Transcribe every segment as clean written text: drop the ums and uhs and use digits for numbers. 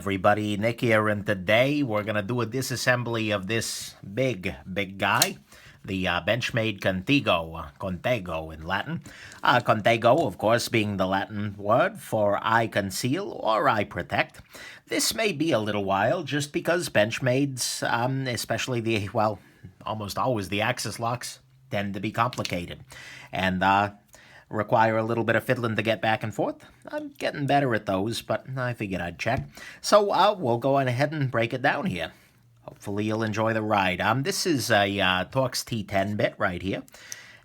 everybody, Nick here, and today we're going to do a disassembly of this big guy, the Benchmade Contego in Latin. Contego, of course, being the Latin word for I conceal or I protect. This may be a little while just because Benchmades, especially almost always the Axis locks, tend to be complicated and require a little bit of fiddling to get back and forth. I'm getting better at those, but I figured I'd check. So we'll go on ahead and break it down here. Hopefully you'll enjoy the ride. This is a Torx T10 bit right here,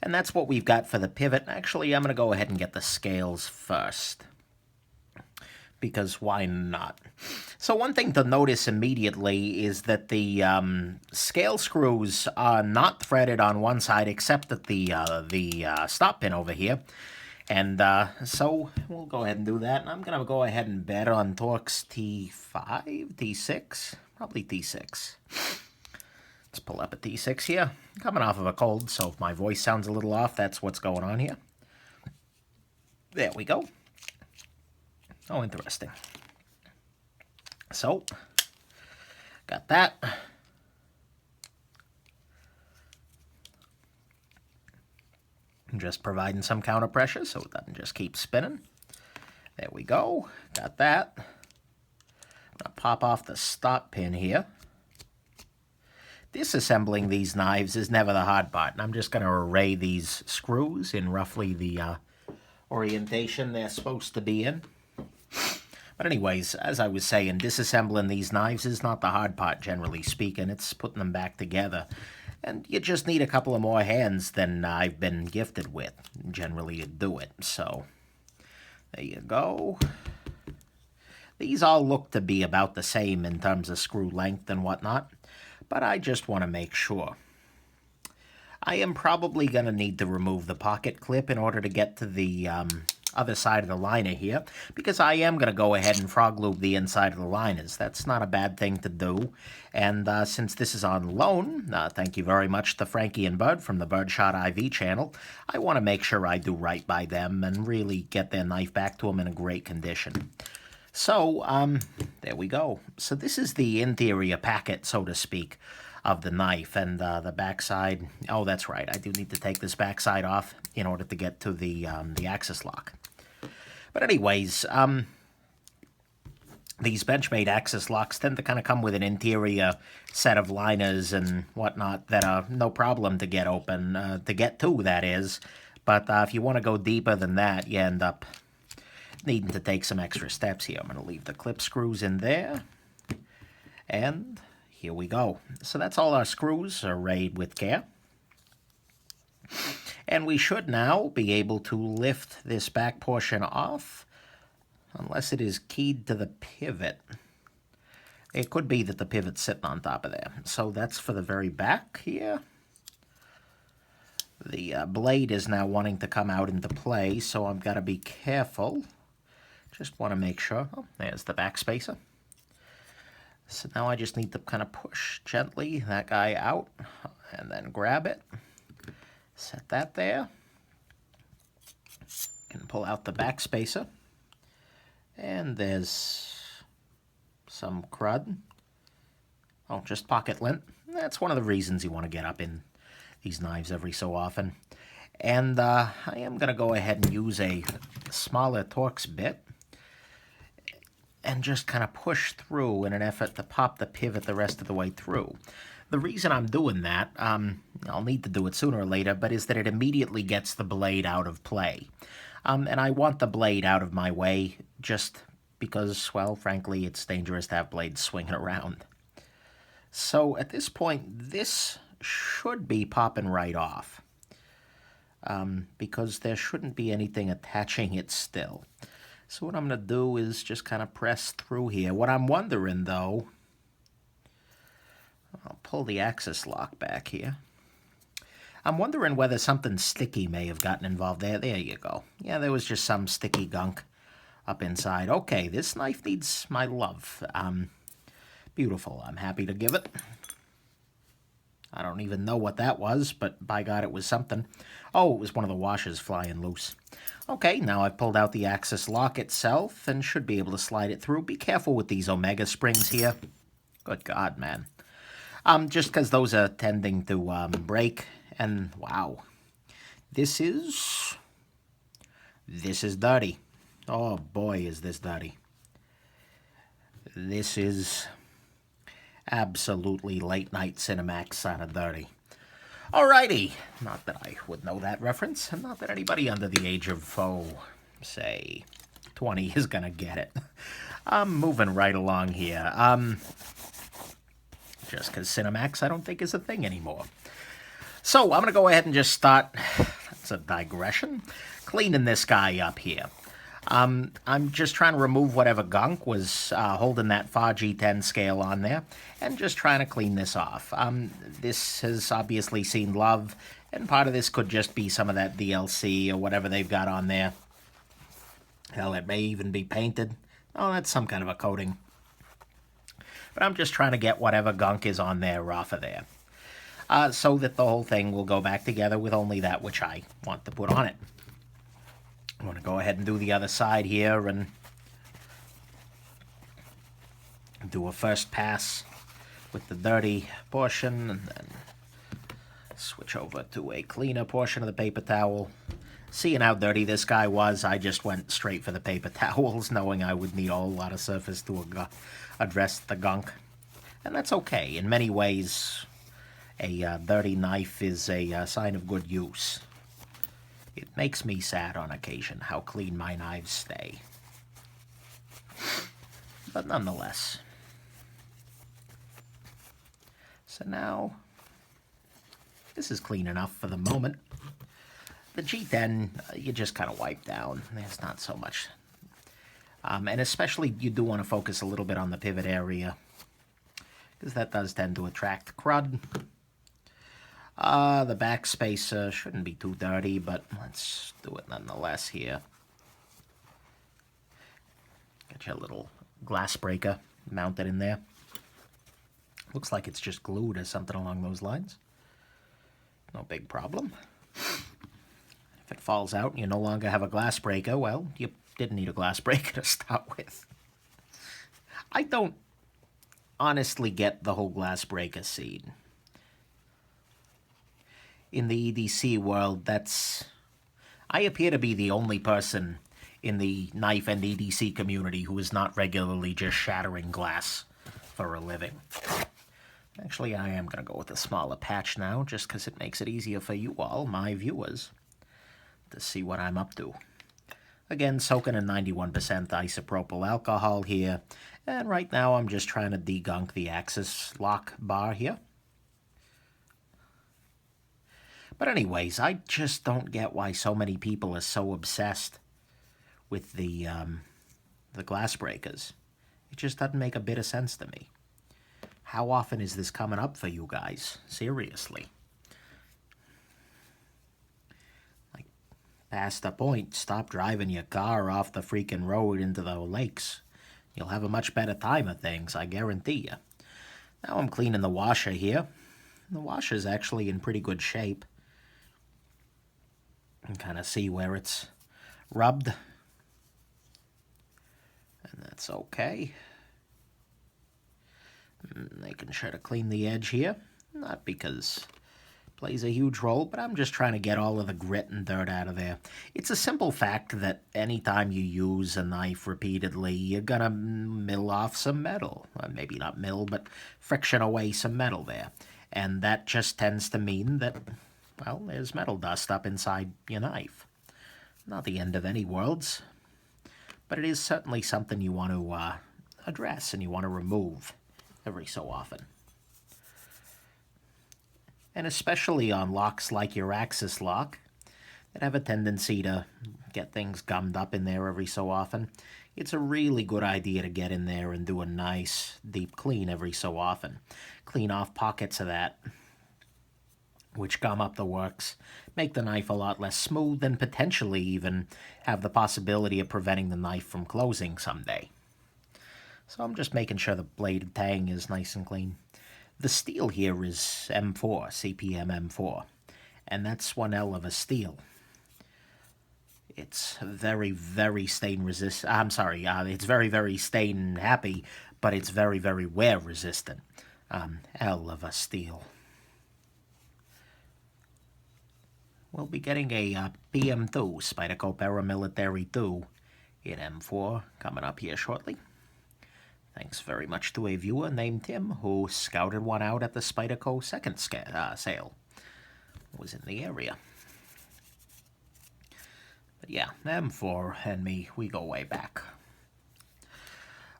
and that's what we've got for the pivot. Actually, I'm going to go ahead and get the scales first, because why not? So one thing to notice immediately is that the scale screws are not threaded on one side except at the stop pin over here. And so we'll go ahead and do that. And I'm going to go ahead and bet on Torx T5, T6, probably T6. Let's pull up a T6 here. I'm coming off of a cold, so if my voice sounds a little off, that's what's going on here. There we go. Oh, interesting. So, got that. I'm just providing some counter pressure so it doesn't just keep spinning. There we go. Got that. I'm going to pop off the stop pin here. Disassembling these knives is never the hard part. And I'm just going to array these screws in roughly the orientation they're supposed to be in. But anyways, as I was saying, disassembling these knives is not the hard part, generally speaking. It's putting them back together. And you just need a couple of more hands than I've been gifted with, generally, to do it. So, there you go. These all look to be about the same in terms of screw length and whatnot, but I just want to make sure. I am probably going to need to remove the pocket clip in order to get to the other side of the liner here, because I am going to go ahead and frog loop the inside of the liners. That's not a bad thing to do. And since this is on loan, thank you very much to Frankie and Bud from the Birdshot IV channel, I want to make sure I do right by them and really get their knife back to them in a great condition. So, there we go. So this is the interior packet, so to speak, of the knife, and the backside. Oh, that's right. I do need to take this backside off in order to get to the Axis lock. But anyways, these Benchmade Axis locks tend to kind of come with an interior set of liners and whatnot that are no problem to get open, to get to, that is. But if you want to go deeper than that, you end up needing to take some extra steps here. I'm going to leave the clip screws in there, and here we go. So that's all our screws arrayed with care. And we should now be able to lift this back portion off, unless it is keyed to the pivot. It could be that the pivot's sitting on top of there. So that's for the very back here. The blade is now wanting to come out into play, so I've got to be careful. Just want to make sure. Oh, there's the back spacer. So now I just need to kind of push gently that guy out and then grab it. Set that there. Can pull out the back spacer. And there's some crud. Oh, just pocket lint. That's one of the reasons you want to get up in these knives every so often. And I am going to go ahead and use a smaller Torx bit and just kind of push through in an effort to pop the pivot the rest of the way through. The reason I'm doing that, I'll need to do it sooner or later, but is that it immediately gets the blade out of play. And I want the blade out of my way just because, well, frankly, it's dangerous to have blades swinging around. So at this point, this should be popping right off, because there shouldn't be anything attaching it still. So what I'm going to do is just kind of press through here. What I'm wondering, though, I'll pull the Axis lock back here. I'm wondering whether something sticky may have gotten involved there. There you go. Yeah, there was just some sticky gunk up inside. Okay, this knife needs my love. Beautiful. I'm happy to give it. I don't even know what that was, but by God, it was something. Oh, it was one of the washers flying loose. Okay, now I've pulled out the Axis Lock itself and should be able to slide it through. Be careful with these Omega springs here. Good God, man. Just because those are tending to break. And wow, this is dirty. Oh boy, is this dirty. This is absolutely late night Cinemax kind of dirty. Alrighty, not that I would know that reference, and not that anybody under the age of, say, 20 is gonna get it. I'm moving right along here. Just because Cinemax I don't think is a thing anymore. So I'm going to go ahead and just start, that's a digression, cleaning this guy up here. I'm just trying to remove whatever gunk was holding that FAR G10 scale on there, and just trying to clean this off. This has obviously seen love, and part of this could just be some of that DLC or whatever they've got on there. Hell, it may even be painted. Oh, that's some kind of a coating. But I'm just trying to get whatever gunk is on there off of there. So that the whole thing will go back together with only that which I want to put on it. I'm going to go ahead and do the other side here and do a first pass with the dirty portion, and then switch over to a cleaner portion of the paper towel. Seeing how dirty this guy was, I just went straight for the paper towels, knowing I would need a whole lot of surface to address the gunk. And that's okay. In many ways, a dirty knife is a sign of good use. It makes me sad on occasion how clean my knives stay. But nonetheless. So now, this is clean enough for the moment. The G10, you just kind of wipe down. There's not so much. And especially, you do want to focus a little bit on the pivot area, because that does tend to attract crud. The backspace shouldn't be too dirty, but let's do it nonetheless here. Get your little glass breaker mounted in there. Looks like it's just glued or something along those lines. No big problem. If it falls out and you no longer have a glass breaker, well, you didn't need a glass breaker to start with. I don't honestly get the whole glass breaker scene. In the EDC world, I appear to be the only person in the knife and EDC community who is not regularly just shattering glass for a living. Actually, I am going to go with a smaller patch now, just because it makes it easier for you all, my viewers, to see what I'm up to. Again, soaking in 91% isopropyl alcohol here, and right now I'm just trying to degunk the Axis Lock bar here. But anyways, I just don't get why so many people are so obsessed with the glass breakers. It just doesn't make a bit of sense to me. How often is this coming up for you guys? Seriously. Like, past the point, stop driving your car off the freaking road into the lakes. You'll have a much better time of things, I guarantee you. Now I'm cleaning the washer here. The washer's actually in pretty good shape. You can kind of see where it's rubbed. And that's okay. Making sure to clean the edge here. Not because it plays a huge role, but I'm just trying to get all of the grit and dirt out of there. It's a simple fact that anytime you use a knife repeatedly, you're going to mill off some metal. Well, maybe not mill, but friction away some metal there. And that just tends to mean that, well, there's metal dust up inside your knife. Not the end of any worlds, but it is certainly something you want to address and you want to remove every so often. And especially on locks like your Axis Lock that have a tendency to get things gummed up in there every so often, it's a really good idea to get in there and do a nice deep clean every so often. Clean off pockets of that, which gum up the works, make the knife a lot less smooth, and potentially even have the possibility of preventing the knife from closing someday. So I'm just making sure the blade tang is nice and clean. The steel here is M4, CPM M4, and that's one hell of a steel. It's very, very stain resistant. I'm sorry, it's very, very stain happy, but it's very, very wear resistant. Hell of a steel. We'll be getting a PM2, Spyderco Paramilitary 2 in M4 coming up here shortly. Thanks very much to a viewer named Tim who scouted one out at the Spyderco second sale. It was in the area. But yeah, M4 and me, we go way back.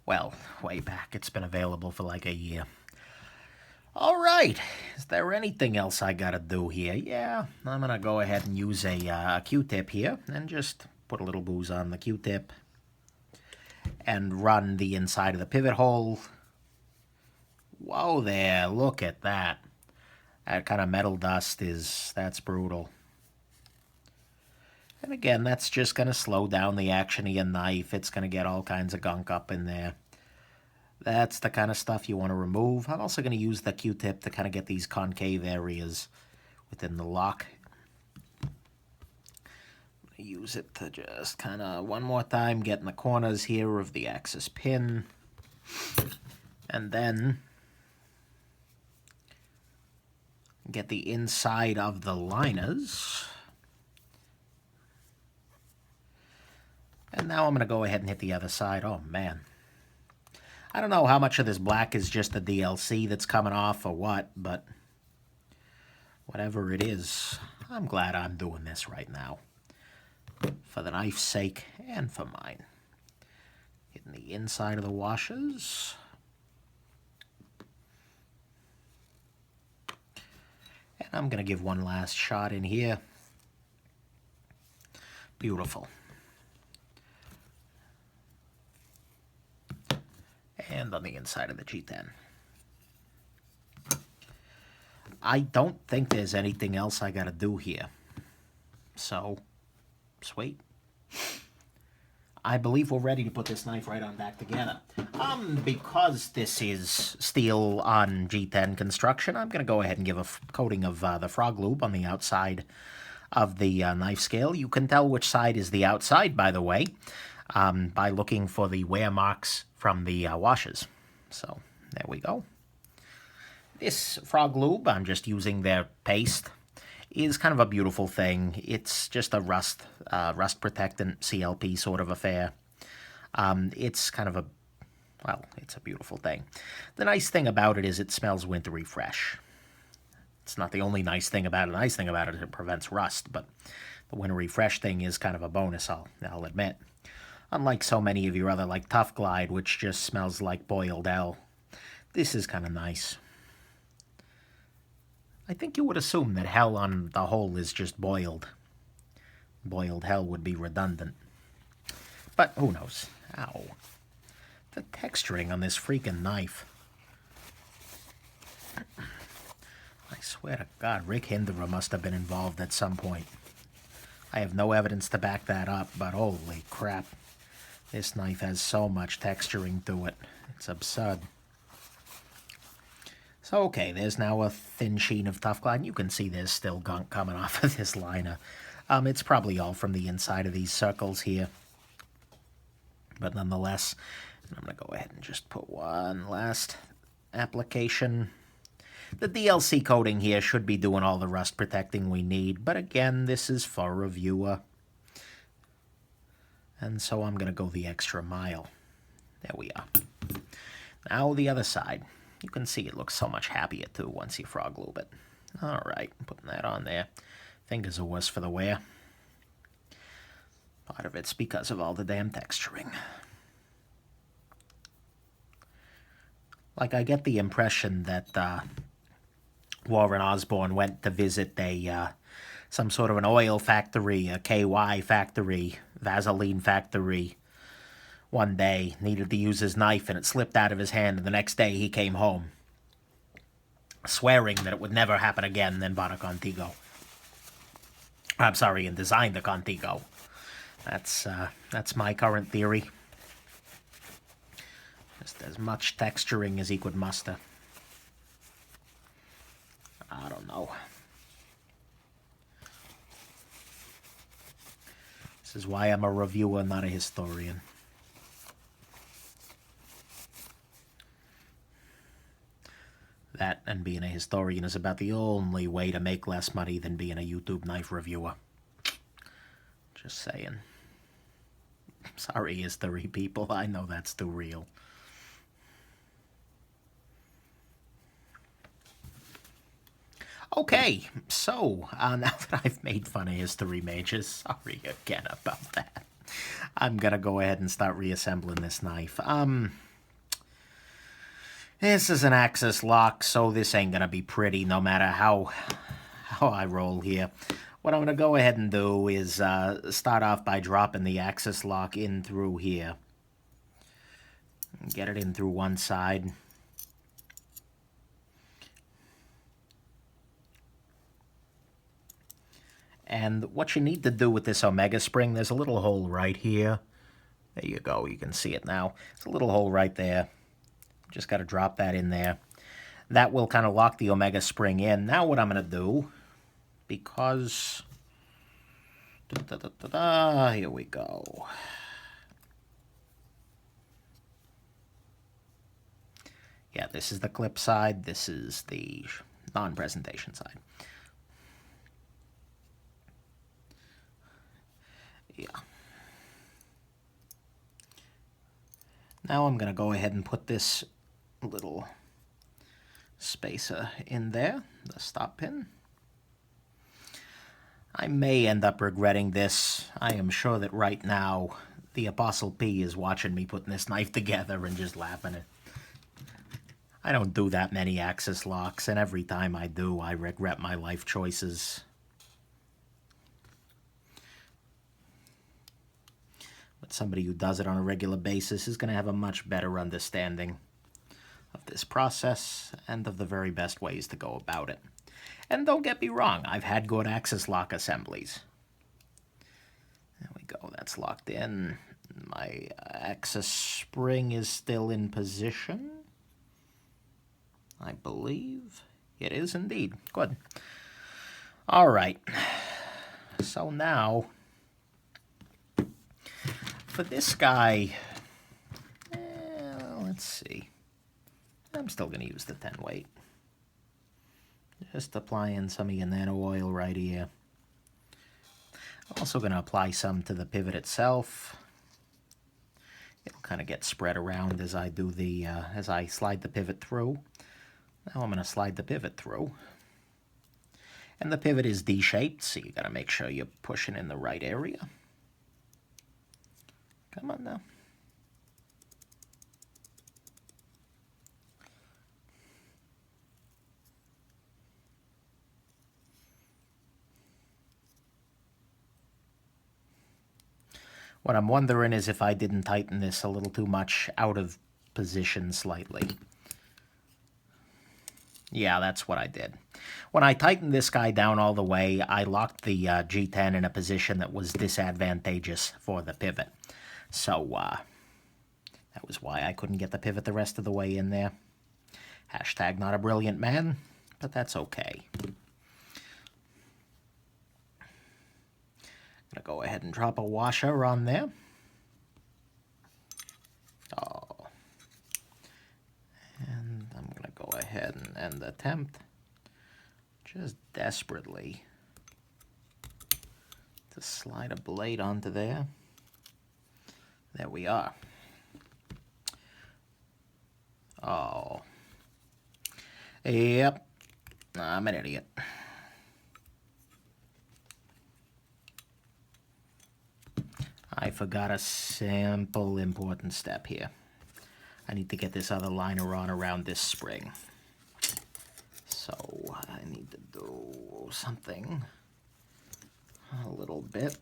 Well, way back. It's been available for like a year. All right. Is there anything else I gotta do here? Yeah, I'm gonna go ahead and use a Q-tip here and just put a little booze on the Q-tip and run the inside of the pivot hole. Whoa there, look at that. That kind of metal dust that's brutal. And again, that's just going to slow down the action of your knife. It's going to get all kinds of gunk up in there. That's the kind of stuff you want to remove. I'm also going to use the Q-tip to kind of get these concave areas within the lock. Use it to just kind of one more time get in the corners here of the axis pin. And then get the inside of the liners. And now I'm going to go ahead and hit the other side. Oh, man. I don't know how much of this black is just the DLC that's coming off or what, but whatever it is, I'm glad I'm doing this right now. For the knife's sake and for mine. Hitting the inside of the washers. And I'm going to give one last shot in here. Beautiful. And on the inside of the G10. I don't think there's anything else I gotta do here. So, sweet. I believe we're ready to put this knife right on back together. Because this is steel on G10 construction, I'm gonna go ahead and give a coating of the frog lube on the outside of the knife scale. You can tell which side is the outside, by the way, by looking for the wear marks from the washes. So there we go. This frog lube, I'm just using their paste, is kind of a beautiful thing. It's just a rust protectant CLP sort of affair. It's kind of a, well, it's a beautiful thing. The nice thing about it is it smells wintry fresh. It's not the only nice thing about it. The nice thing about it is it prevents rust, but the wintry fresh thing is kind of a bonus, I'll admit. Unlike so many of your other, like Tough Glide, which just smells like boiled hell. This is kind of nice. I think you would assume that hell on the whole is just boiled. Boiled hell would be redundant. But who knows? Ow. The texturing on this freaking knife. I swear to God, Rick Hinderer must have been involved at some point. I have no evidence to back that up, but holy crap. This knife has so much texturing to it. It's absurd. So, okay, there's now a thin sheen of Tough Glide. You can see there's still gunk coming off of this liner. It's probably all from the inside of these circles here. But nonetheless, I'm going to go ahead and just put one last application. The DLC coating here should be doing all the rust protecting we need. But again, this is for reviewer. And so I'm going to go the extra mile. There we are. Now the other side. You can see it looks so much happier too once you frog lube it. Alright, putting that on there. Fingers are worse for the wear. Part of it's because of all the damn texturing. Like, I get the impression that Warren Osborne went to visit some sort of an oil factory, a KY factory, Vaseline factory, one day, needed to use his knife, and it slipped out of his hand, and the next day he came home, swearing that it would never happen again, then bought a Contego. I'm sorry, and designed a Contego. That's my current theory. Just as much texturing as he could muster. I don't know. This is why I'm a reviewer, not a historian. That and being a historian is about the only way to make less money than being a YouTube knife reviewer. Just saying. Sorry, history people. I know that's too real. Okay, so now that I've made fun of history mages, sorry again about that. I'm gonna go ahead and start reassembling this knife. This is an Axis Lock, so this ain't gonna be pretty no matter how I roll here. What I'm gonna go ahead and do is start off by dropping the Axis Lock in through here. Get it in through one side. And what you need to do with this Omega spring, there's a little hole right here. There you go, you can see it now. There's a little hole right there. Just got to drop that in there. That will kind of lock the Omega spring in. Now what I'm going to do, because... here we go. Yeah, this is the clip side. This is the non-presentation side. Yeah. Now I'm going to go ahead and put this little spacer in there, the stop pin. I may end up regretting this. I am sure that right now the Apostle P is watching me putting this knife together and just laughing at it. I don't do that many Axis locks, and every time I do, I regret my life choices. But somebody who does it on a regular basis is going to have a much better understanding of this process and of the very best ways to go about it. And don't get me wrong, I've had good Axis lock assemblies. There we go, that's locked in. My Axis spring is still in position, I believe. It is indeed. Good. All right. So now, for this guy, let's see. I'm still going to use the 10 weight. Just applying some of your nano oil right here. I'm also going to apply some to the pivot itself. It'll kind of get spread around as I do the, as I slide the pivot through. Now I'm going to slide the pivot through. And the pivot is D-shaped, so you got to make sure you're pushing in the right area. Come on now. What I'm wondering is if I didn't tighten this a little too much out of position slightly. Yeah, that's what I did. When I tightened this guy down all the way, I locked the G10 in a position that was disadvantageous for the pivot. So, that was why I couldn't get the pivot the rest of the way in there. Hashtag not a brilliant man, but that's okay. I'm going to go ahead and drop a washer on there. Oh. And I'm going to go ahead and attempt just desperately to slide a blade onto there. There we are. Oh. Yep. I'm an idiot. I forgot a simple important step here. I need to get this other liner on around this spring. So I need to do something a little bit.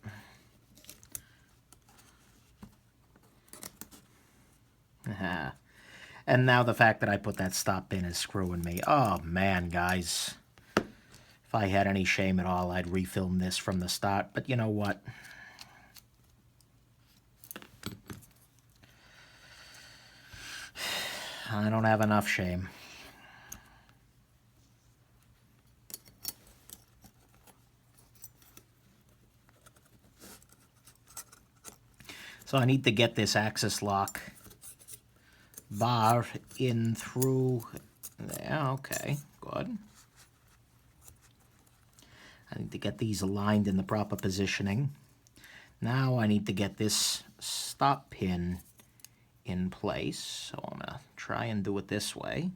And now the fact that I put that stop pin is screwing me. Oh man, guys. If I had any shame at all, I'd refilm this from the start. But you know what? I don't have enough shame. So I need to get this Axis Lock bar in through there. Okay, good. I need to get these aligned in the proper positioning. Now I need to get this stop pin in place. So I'm going to try and do it this way.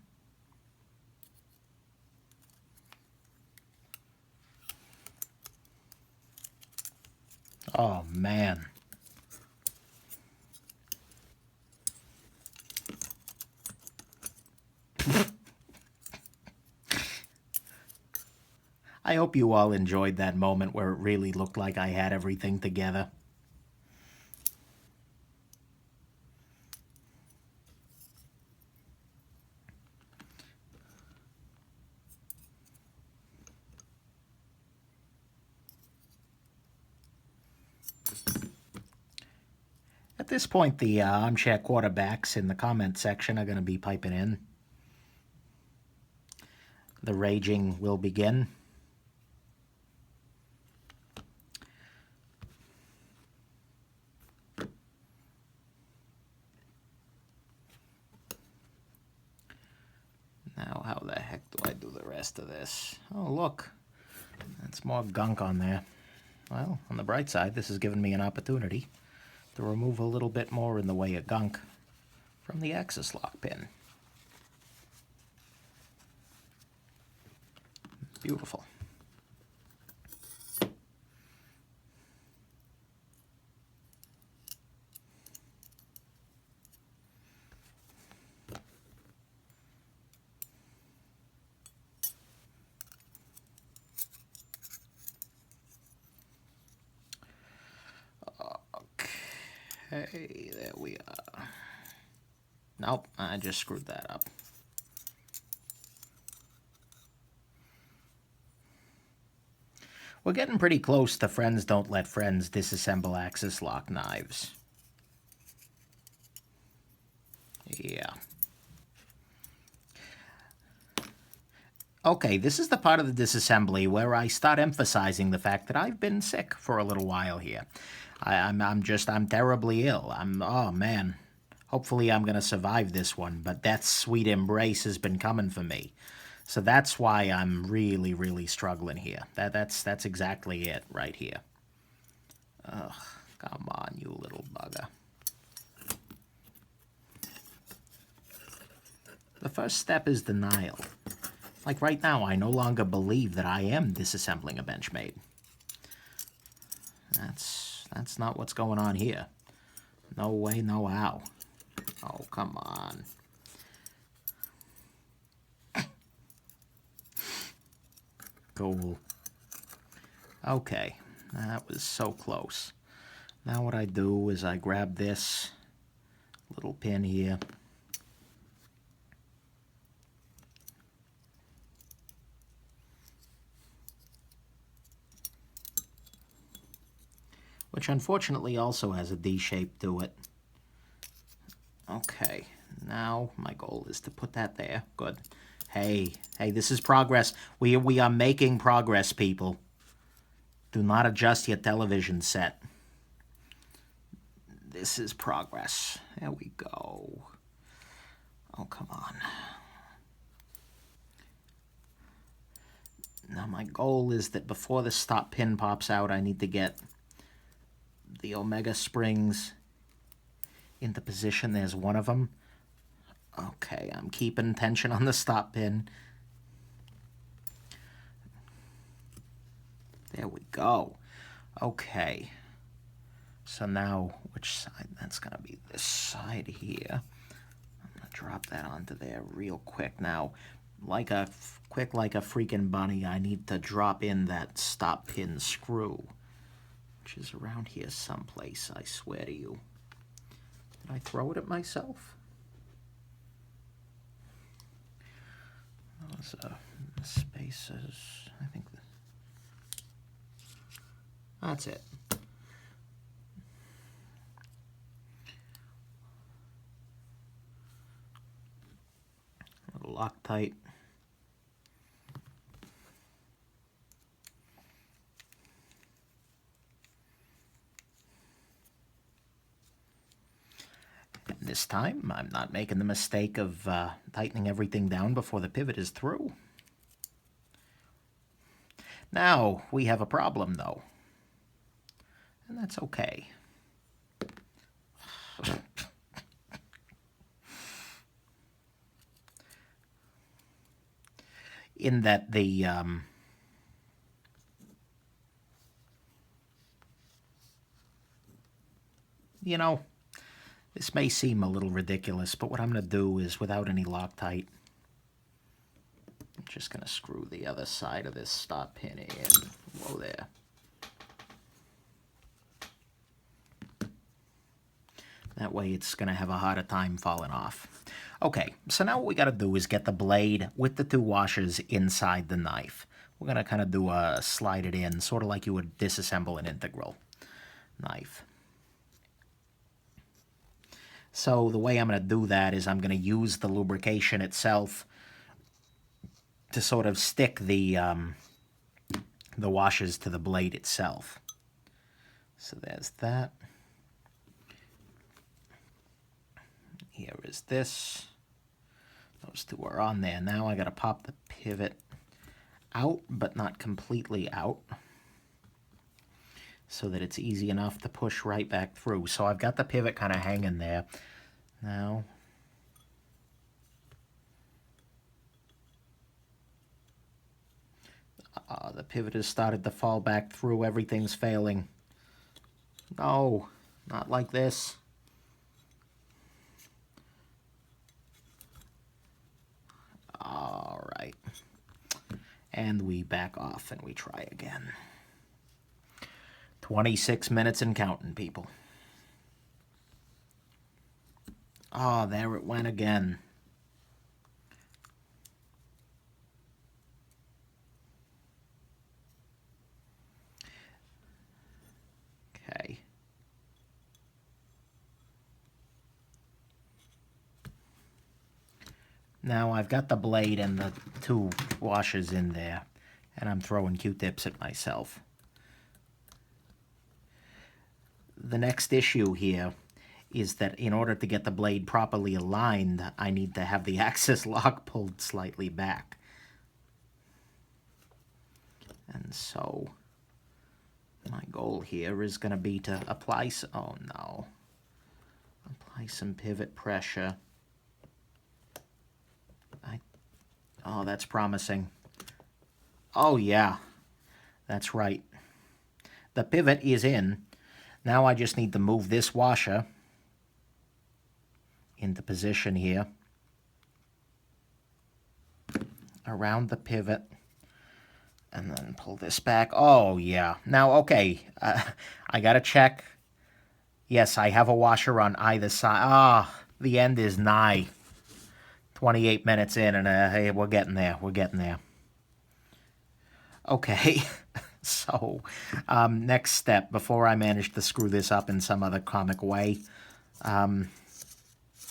Oh, man. I hope you all enjoyed that moment where it really looked like I had everything together. At this point, the armchair quarterbacks in the comment section are going to be piping in. The raging will begin. Now, how the heck do I do the rest of this? Oh, look. That's more gunk on there. Well, on the bright side, this has given me an opportunity to remove a little bit more in the way of gunk from the Axis Lock pin. Beautiful. Okay, there we are. Nope, I just screwed that up. We're getting pretty close to Friends Don't Let Friends Disassemble Axis Lock knives. Yeah. Okay, this is the part of the disassembly where I start emphasizing the fact that I've been sick for a little while here. I'm terribly ill. Oh man. Hopefully I'm going to survive this one, but that sweet embrace has been coming for me. So that's why I'm really, really struggling here. That's exactly it right here. Ugh, come on, you little bugger. The first step is denial. Like right now, I no longer believe that I am disassembling a Benchmade. That's not what's going on here. No way, no how. Oh, come on. Cool. Okay, that was so close. Now what I do is I grab this little pin here. Which unfortunately also has a D shape to it. Okay, now my goal is to put that there. Good. Hey, this is progress. We are making progress, people. Do not adjust your television set. This is progress. There we go. Oh, come on. Now my goal is that before the stop pin pops out, I need to get the Omega springs into position. There's one of them. Okay, I'm keeping tension on the stop pin. There we go. Okay. So now, which side? That's going to be this side here. I'm going to drop that onto there real quick. Now, like a freaking bunny, I need to drop in that stop pin screw, which is around here someplace, I swear to you. Did I throw it at myself? Those spaces, I think. That's it. A little Loctite. This time, I'm not making the mistake of tightening everything down before the pivot is through. Now, we have a problem, though. And that's okay. In that the... you know, this may seem a little ridiculous, but what I'm going to do is, without any Loctite, I'm just going to screw the other side of this stop pin in. Whoa there. That way it's going to have a harder time falling off. Okay, so now what we got to do is get the blade with the two washers inside the knife. We're going to kind of do a slide it in, sort of like you would disassemble an integral knife. So the way I'm going to do that is I'm going to use the lubrication itself to sort of stick the washers to the blade itself. So there's that. Here is this. Those two are on there. Now I got to pop the pivot out, but not completely out, so that it's easy enough to push right back through. So I've got the pivot kind of hanging there. Now, the pivot has started to fall back through. Everything's failing. No, not like this. All right. And we back off and we try again. 26 minutes and counting, people. Oh, there it went again. Okay. Now I've got the blade and the two washers in there, and I'm throwing Q-tips at myself. The next issue here is that in order to get the blade properly aligned, I need to have the Axis lock pulled slightly back. And so my goal here is going to be to apply some pivot pressure. Oh, that's promising. Oh, yeah, that's right. The pivot is in. Now I just need to move this washer into position here, around the pivot, and then pull this back. Oh, yeah. Now, okay, I got to check. Yes, I have a washer on either side. Ah, the end is nigh. 28 minutes in, and hey, we're getting there. We're getting there. Okay, so next step, before I manage to screw this up in some other comic way, I'm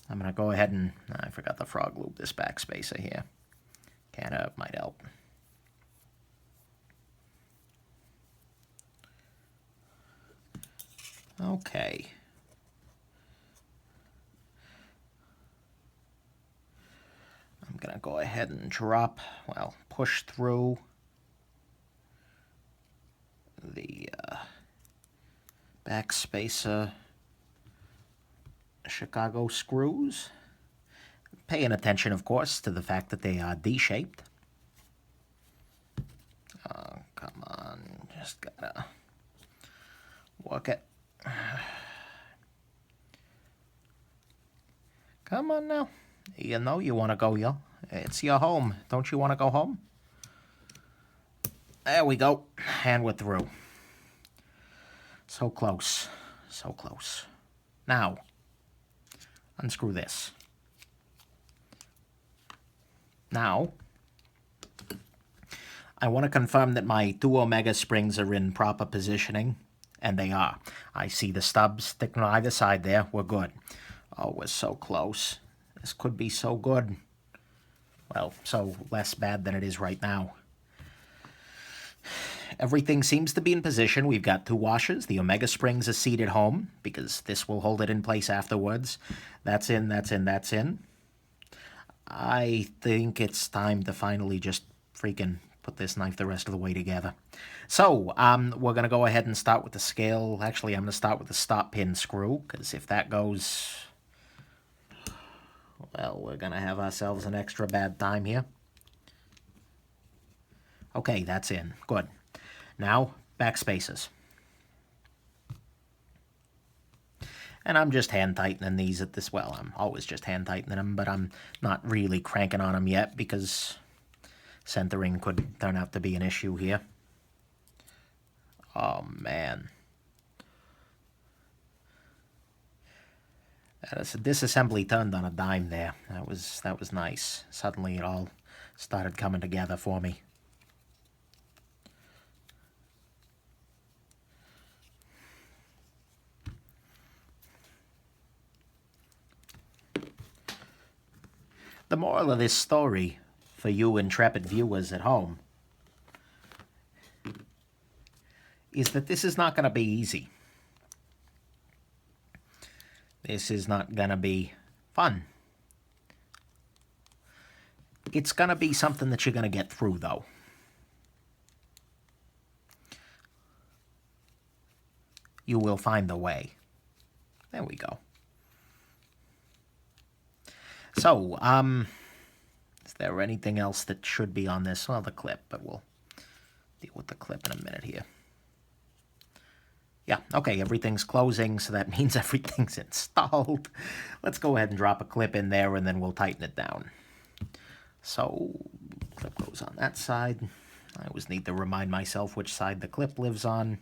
going to go ahead and, I forgot to frog loop this backspacer here. Can't help, might help. Okay. I'm going to go ahead and drop, well, push through the backspacer Chicago screws. Paying attention, of course, to the fact that they are D-shaped. Oh, come on. Just gotta work it. Come on now. You know you want to go, yo. It's your home. Don't you want to go home? There we go. And we're through. So close. So close. Now, unscrew this. Now, I want to confirm that my 2 Omega springs are in proper positioning, and they are. I see the stubs sticking on either side there. We're good. Oh, we're so close. This could be so good. Well, so less bad than it is right now. Everything seems to be in position. We've got 2 washers. The Omega springs are seated home because this will hold it in place afterwards. That's in, that's in, that's in. I think it's time to finally just freaking put this knife the rest of the way together. So, we're going to go ahead and start with the scale. Actually, I'm going to start with the stop pin screw, because if that goes, well, we're going to have ourselves an extra bad time here. Okay, that's in. Good. Now, back spaces. And I'm just hand tightening these at this, well, I'm always just hand tightening them, but I'm not really cranking on them yet because centering could turn out to be an issue here. Oh, man. Disassembly turned on a dime there. That was nice. Suddenly it all started coming together for me. The moral of this story for you intrepid viewers at home is that this is not going to be easy. This is not going to be fun. It's going to be something that you're going to get through, though. You will find the way. There we go. So, is there anything else that should be on this? Well, the clip, but we'll deal with the clip in a minute here. Yeah, okay, everything's closing, so that means everything's installed. Let's go ahead and drop a clip in there, and then we'll tighten it down. So, clip goes on that side. I always need to remind myself which side the clip lives on.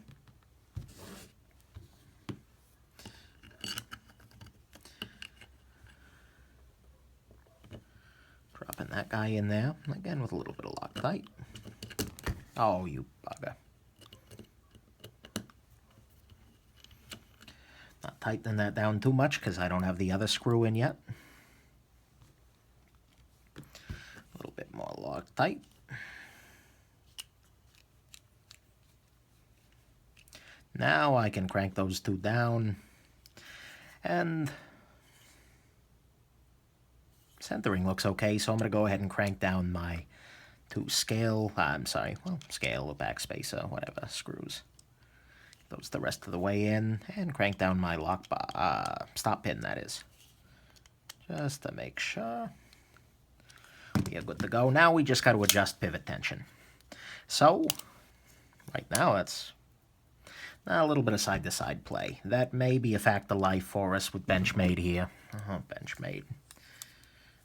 Dropping that guy in there, again with a little bit of Loctite. Oh, you bugger. Not tightening that down too much because I don't have the other screw in yet. A little bit more Loctite. Now I can crank those 2 down. And centering looks okay, so I'm going to go ahead and crank down my 2 scale, scale or backspacer, whatever, screws. Those the rest of the way in, and crank down my stop pin, that is. Just to make sure we are good to go. Now we just got to adjust pivot tension. So, right now that's a little bit of side-to-side play. That may be a fact of life for us with Benchmade here. Benchmade.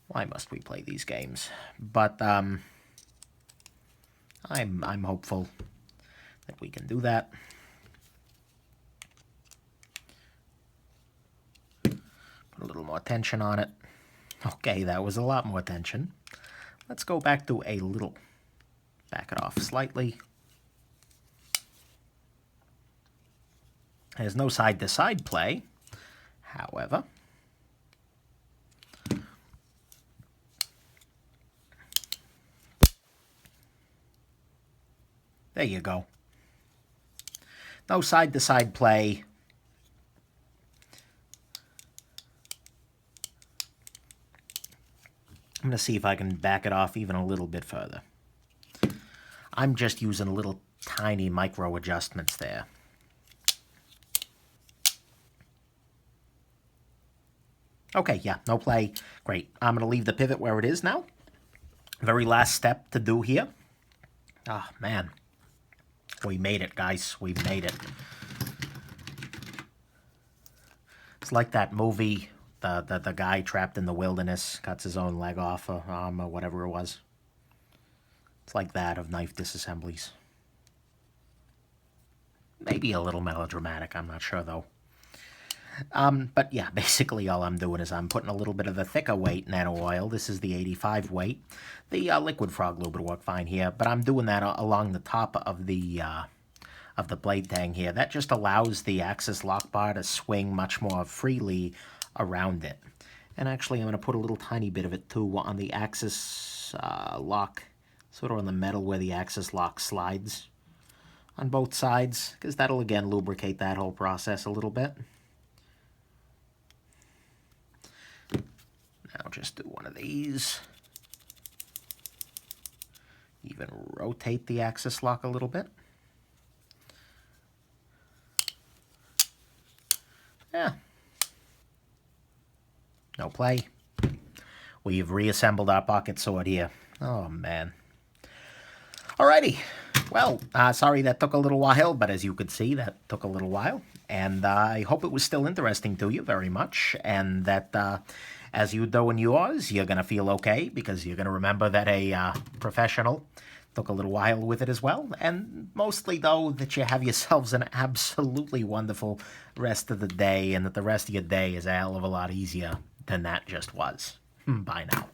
Why must we play these games? But I'm hopeful that we can do that. Put a little more tension on it. Okay, that was a lot more tension. Let's go back to a little. Back it off slightly. There's no side-to-side play, however. There you go. No side-to-side play. I'm going to see if I can back it off even a little bit further. I'm just using little tiny micro adjustments there. Okay, yeah, no play. Great. I'm going to leave the pivot where it is now. Very last step to do here. Ah, man. We made it, guys. We made it. It's like that movie, the guy trapped in the wilderness, cuts his own leg off, or arm, or whatever it was. It's like that of knife disassemblies. Maybe a little melodramatic, I'm not sure, though. But yeah, basically all I'm doing is I'm putting a little bit of the thicker weight nano oil. This is the 85 weight. The liquid frog lube would work fine here, but I'm doing that along the top of the blade tang here. That just allows the Axis lock bar to swing much more freely around it. And actually I'm going to put a little tiny bit of it too on the Axis lock, sort of on the metal where the Axis lock slides on both sides, because that'll again lubricate that whole process a little bit. Now just do one of these. Even rotate the axis lock a little bit. Yeah. No play. We've reassembled our pocket sword here. Oh, man. Alrighty. Well, sorry that took a little while, but as you could see, that took a little while. And I hope it was still interesting to you very much, and that as you do in yours, you're going to feel okay, because you're going to remember that a professional took a little while with it as well. And mostly, though, that you have yourselves an absolutely wonderful rest of the day, and that the rest of your day is a hell of a lot easier than that just was. Bye now.